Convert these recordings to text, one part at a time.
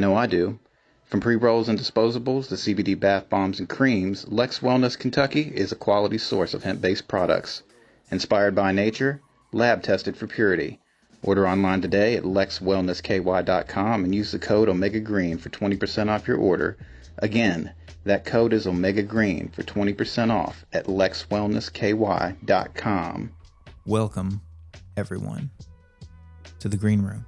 know I do. From pre-rolls and disposables to CBD bath bombs and creams, Lex Wellness Kentucky is a quality source of hemp-based products. Inspired by nature, lab-tested for purity. Order online today at lexwellnessky.com and use the code Omega Green for 20% off your order. Again, that code is Omega Green for 20% off at lexwellnessky.com. Welcome, everyone, to the Green Room.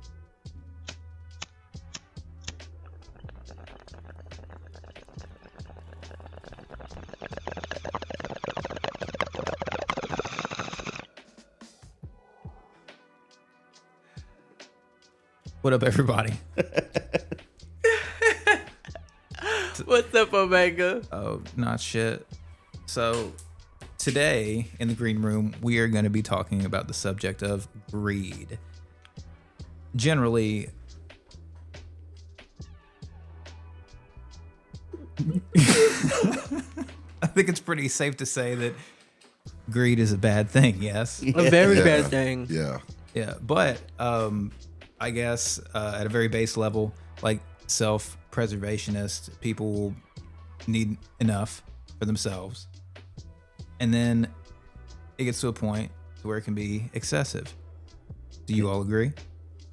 What up, everybody? What's up, Omega? Oh, not shit. So, today in the Green Room, we are going to be talking about the subject of greed. Generally, I think it's pretty safe to say that greed is a bad thing, yes? A very bad thing. Yeah. Yeah, but I guess at a very base level, like self-preservationists, people will need enough for themselves. And then it gets to a point where it can be excessive. Do you all agree?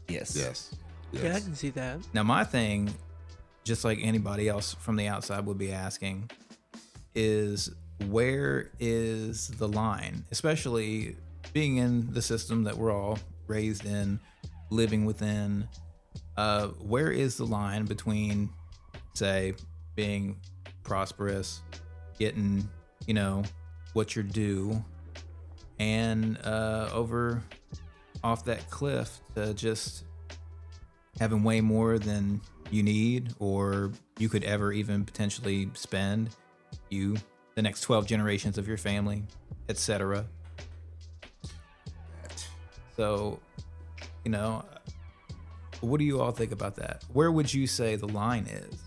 Yes. Yes. Yeah, I can see that. Now, my thing, just like anybody else from the outside would be asking, is where is the line? Especially being in the system that we're all raised in, living within, where is the line between, say, being prosperous, getting, what you're due, and over off that cliff to just having way more than you need or you could ever even potentially spend, you, the next 12 generations of your family, etc. So, what do you all think about that? Where would you say the line is?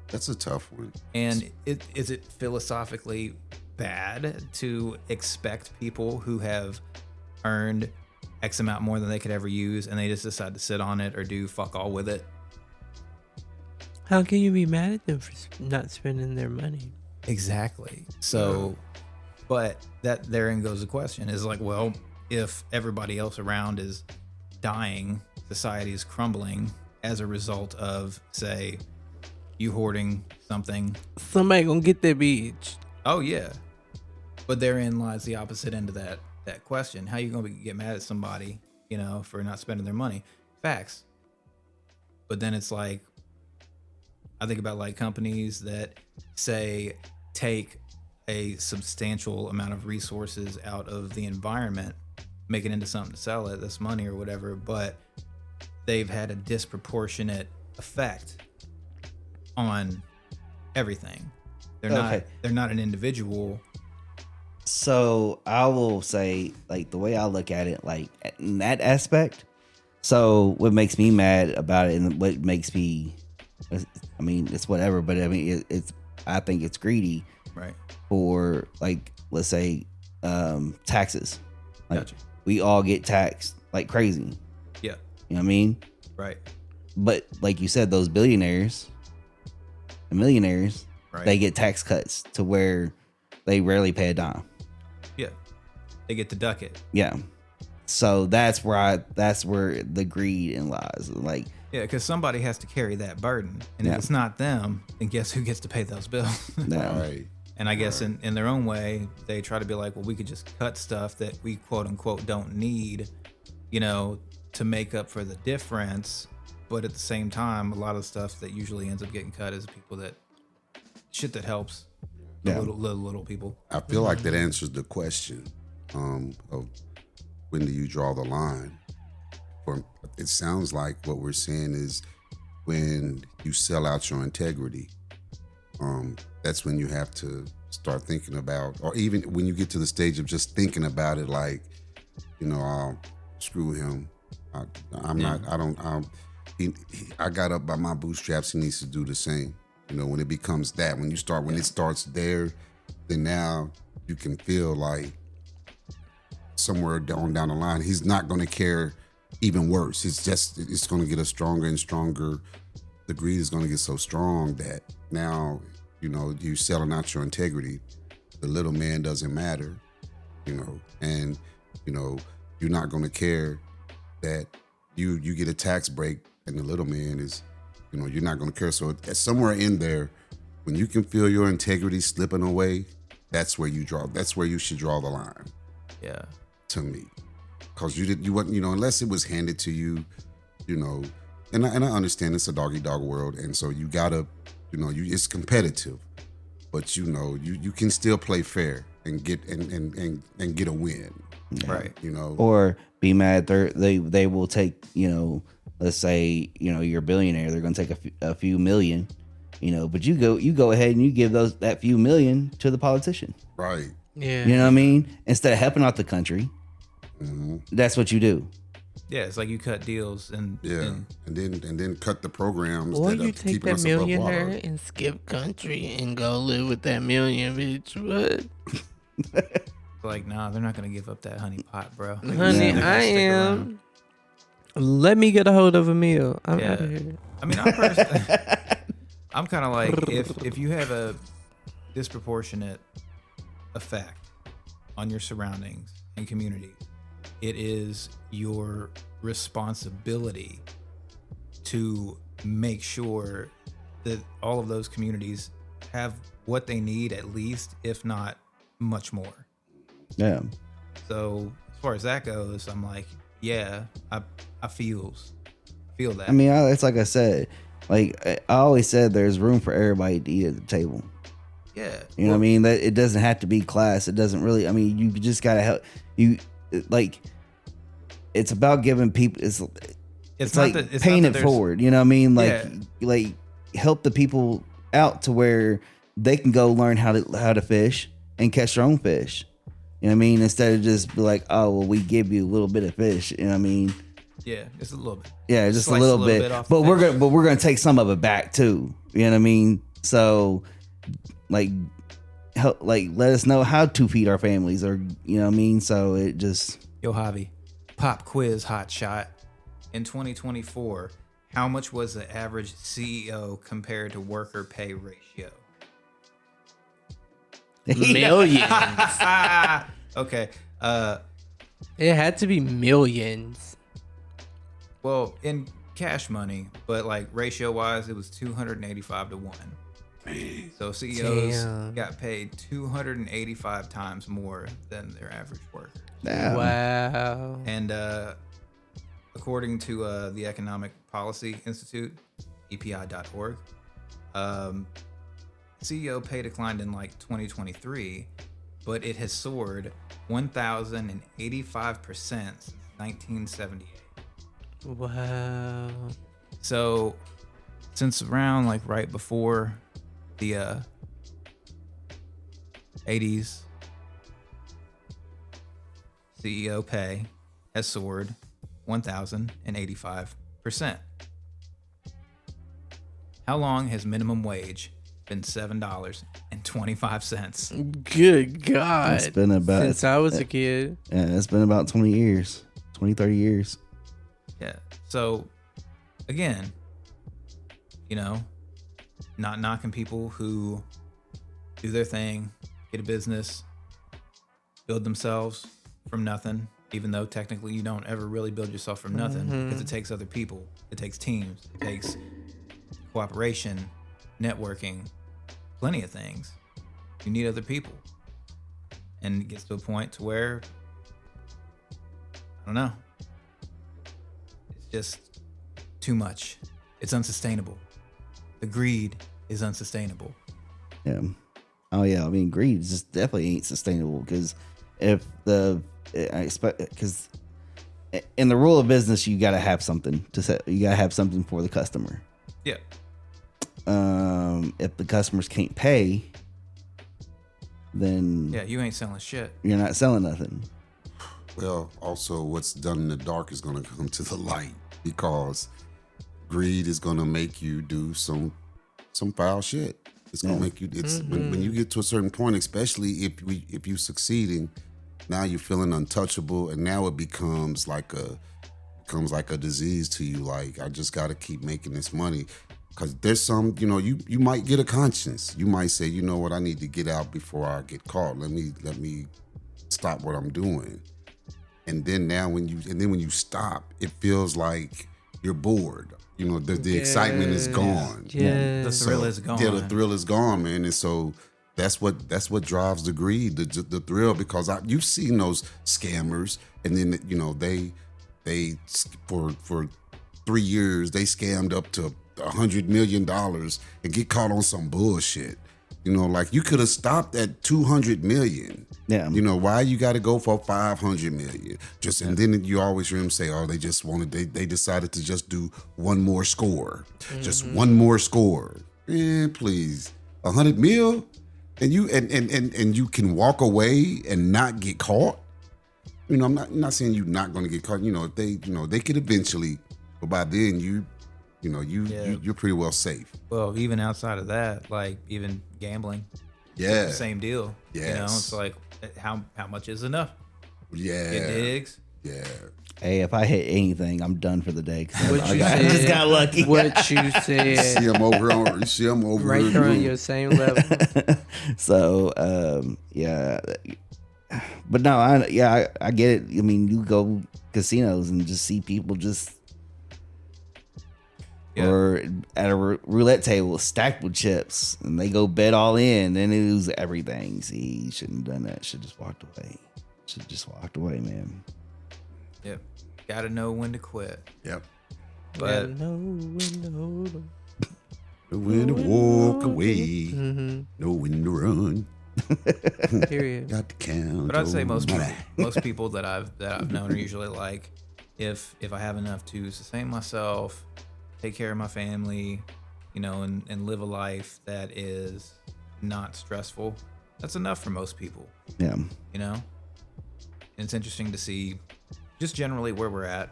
That's a tough one. And is it philosophically bad to expect people who have earned X amount more than they could ever use and they just decide to sit on it or do fuck all with it? How can you be mad at them for not spending their money? Exactly. So, but that therein goes the question is like, well, if everybody else around is dying, society is crumbling as a result of, say, you hoarding something. Somebody gonna get their beach. Oh yeah, but therein lies the opposite end of that question. How you gonna get mad at somebody, for not spending their money? Facts. But then it's like, I think about like companies that say take a substantial amount of resources out of the environment, make it into something to sell it, that's money or whatever, but they've had a disproportionate effect on everything. They're not an individual. So I will say, like, the way I look at it, like, in that aspect, so what makes me mad about it and what makes me, I mean, it's whatever, but I mean, I think it's greedy. Right. For, like, let's say, taxes. Like, Gotcha. we all get taxed like crazy. Yeah. You know what I mean? Right. But like you said, those billionaires and millionaires, Right. they get tax cuts to where they rarely pay a dime. Yeah. They get to duck it. Yeah. So that's where the greed lies. Like, Yeah, because somebody has to carry that burden. And Yeah. if it's not them, then guess who gets to pay those bills? no. All right. And I guess in their own way, they try to be like, well, we could just cut stuff that we quote unquote don't need, to make up for the difference. But at the same time, a lot of stuff that usually ends up getting cut is people that helps the Yeah. little people. I feel like that answers the question of when do you draw the line? It sounds like what we're saying is when you sell out your integrity. That's when you have to start thinking about, or even when you get to the stage of just thinking about it, like, I'll screw him. I got up by my bootstraps. He needs to do the same. When it becomes that, when it starts there, then now you can feel like somewhere down the line, he's not going to care even worse. It's going to get us stronger and stronger. The greed is going to get so strong that now, you selling out your integrity. The little man doesn't matter, and you're not going to care that you get a tax break and the little man is, you're not going to care. So somewhere in there, when you can feel your integrity slipping away, that's where you should draw the line. Yeah. To me, because you wasn't, unless it was handed to you, and I understand it's a dog eat dog world, and so you gotta, it's competitive, but you can still play fair and get and get a win, Right. Or be mad they will take, let's say, you're a billionaire, they're going to take a few million, but you go ahead and you give that few million to the politician. Right. Yeah. You know what I mean? Instead of helping out the country, that's what you do. Yeah, it's like you cut deals and And then cut the programs Or that are you take keeping that us above millionaire water. and skip country and go live with that million, bitch. What? like, nah, they're not gonna give up that honey pot, bro. Like, Honey, they're gonna I stick am. around. Let me get a hold of a meal. I'm Yeah. out of here. I mean, I'm kind of like, if you have a disproportionate effect on your surroundings and community, it is your responsibility to make sure that all of those communities have what they need, at least, if not much more. Yeah. So as far as that goes, I'm like, yeah, I feel that. I mean, it's like I said, like I always said, there's room for everybody to eat at the table. yeah, You know what I mean? That it doesn't have to be class. It doesn't really. I mean, you just gotta help. Like, it's about giving people. It's not like that- it's paying not it that there's- forward. You know what I mean? Yeah. Like help the people out to where they can go learn how to fish and catch their own fish. You know what I mean? Instead of just be like, oh well, we give you a little bit of fish. You know what I mean? Yeah, just a little bit. Yeah, just a Slice little bit. off But the we're fish. gonna take some of it back too. You know what I mean? So, like, help, like, let us know how to feed our families, or you know what I mean. So it just Yo, Javi, pop quiz hot shot. In 2024, how much was the average CEO compared to worker pay ratio? Millions. Okay. It had to be millions. Well, in cash money, but like ratio wise, it was 285 to 1. So CEOs Damn. got paid 285 times more than their average worker. damn. Wow. And according to the Economic Policy Institute, EPI.org, CEO pay declined in like 2023, but it has soared 1,085% since 1978. Wow. So, since around like right before the 80s, CEO pay has soared 1,085%. How long has minimum wage been $7.25? Good God. It's been about Since I was a kid. yeah, it's been about 20 years, 30 years. Yeah. So, again, not knocking people who do their thing, get a business, build themselves from nothing, even though technically you don't ever really build yourself from nothing because it takes other people, it takes teams, it takes cooperation, networking, plenty of things. You need other people. And it gets to a point to where, I don't know, it's just too much. It's unsustainable. The greed is unsustainable. Yeah. Oh yeah. I mean, greed just definitely ain't sustainable because if I expect because in the rule of business, you gotta have something to say. You gotta have something for the customer. Yeah. If the customers can't pay, then Yeah, you ain't selling shit. you're not selling nothing. Well, also, what's done in the dark is going to come to the light because greed is going to make you do some foul shit. It's going to make you. It's when you get to a certain point, especially if you succeeding, now you're feeling untouchable, and now it becomes like becomes like a disease to you. Like, I just got to keep making this money. Because there's some, you know, you might get a conscience. You might say, you know what, I need to get out before I get caught. Let me stop what I'm doing. And then when you stop, it feels like you're bored. You know, the excitement is gone. Yeah. The thrill is gone. Yeah, the thrill is gone, man. And so that's what drives the greed, the thrill. Because you've seen those scammers, and then you know they for 3 years they scammed up to $100 million and get caught on some bullshit. You know, like you could have stopped at 200 million. Yeah. You know, why you got to go for 500 million? And then you always hear them say, oh, they just they decided to just do one more score. Just one more score. Man, please. 100 mil? And you and you can walk away and not get caught? You know, I'm not saying you're not going to get caught. You know, if they could eventually, but by then you're pretty well safe. Well, even outside of that, like even gambling, Yeah. same deal. You know, Yes. it's like how much is enough? Yeah. It digs. Yeah. Hey, if I hit anything, I'm done for the day. 'Cause What you I just said. got lucky. What you You said. see them over Right in there on the- your same level. So, yeah. But no, I get it. I mean, you go casinos and just see people just Yeah. or at a roulette table stacked with chips, and they go bet all in, and they lose everything. See, you shouldn't have done that. Should just walked away. Should just walked away, man. Yep. Got to know when to quit. Yep. But No, no. When to walk away, Mm-hmm. know when to run. Period. Got to count. But I'd say most money. people that I've known are usually like, if I have enough to sustain myself, take care of my family, you know, and live a life that is not stressful, that's enough for most people, Yeah, you know. And it's interesting to see just generally where we're at.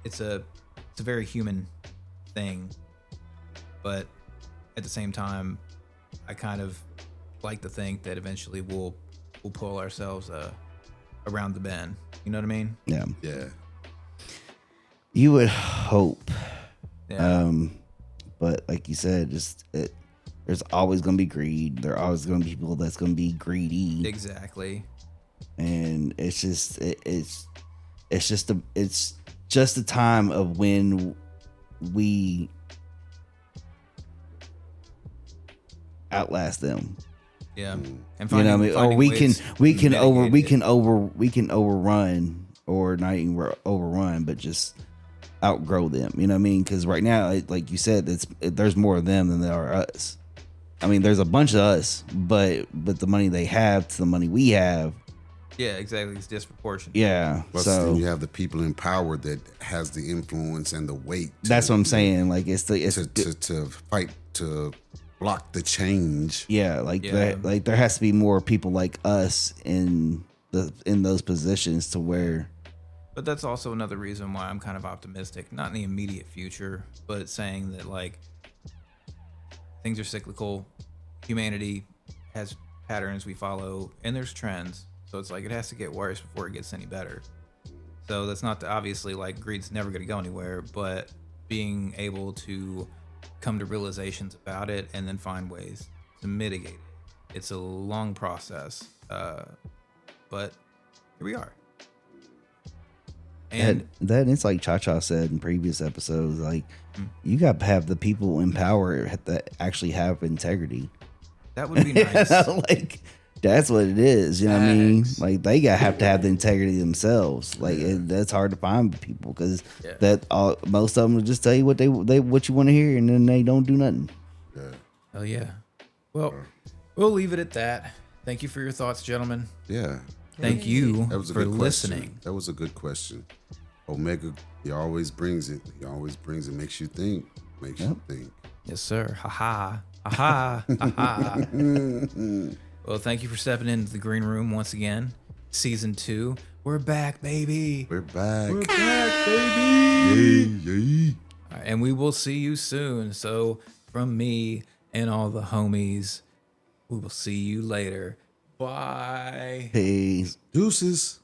It's a very human thing, but at the same time, I kind of like to think that eventually we'll pull ourselves around the bend. You know what I mean? yeah. Yeah. You would hope, Yeah. but like you said, there's always gonna be greed. There are always gonna be people that's gonna be greedy, Exactly. and it's just a time of when we outlast them. Yeah. And You know what I mean? Or finding we ways can we to can mitigate it. we can overrun, or not even overrun, but just outgrow them. You know what I mean? Because right now, like you said, there's more of them than there are us. I mean, there's a bunch of us, but the money they have to the money we have, Yeah, exactly. It's disproportionate. yeah. Plus, So then you have the people in power that has the influence and the weight. that's what I'm saying. Like it's to fight to block the change. yeah, like Yeah. that. Like there has to be more people like us in those positions to where. But that's also another reason why I'm kind of optimistic, not in the immediate future, but saying that like things are cyclical. Humanity has patterns we follow, and there's trends. So it's like it has to get worse before it gets any better. So that's not obviously like greed's never going to go anywhere, but being able to come to realizations about it and then find ways to mitigate it. It's a long process, but here we are. And That it's like Cha said in previous episodes, like you got to have the people in power that actually have integrity. that would be nice. Like that's what it is. You know what I mean? Facts. Like they have to have the integrity themselves. Like that's hard to find with people because Yeah. most of them will just tell you what they what you want to hear, and then they don't do nothing. Oh yeah. Well, we'll leave it at that. Thank you for your thoughts, gentlemen. Yeah. Thank you That was a for good listening. question. That was a good question. Omega, he always brings it. He always brings it. Makes you think. Makes you think. Yes, sir. Ha ha. Ha ha. Ha ha. Well, thank you for stepping into the green room once again. Season 2. We're back, baby. We're back. We're back, baby. Yay, yay. All right, and we will see you soon. So, from me and all the homies, we will see you later. Bye. Peace. Deuces.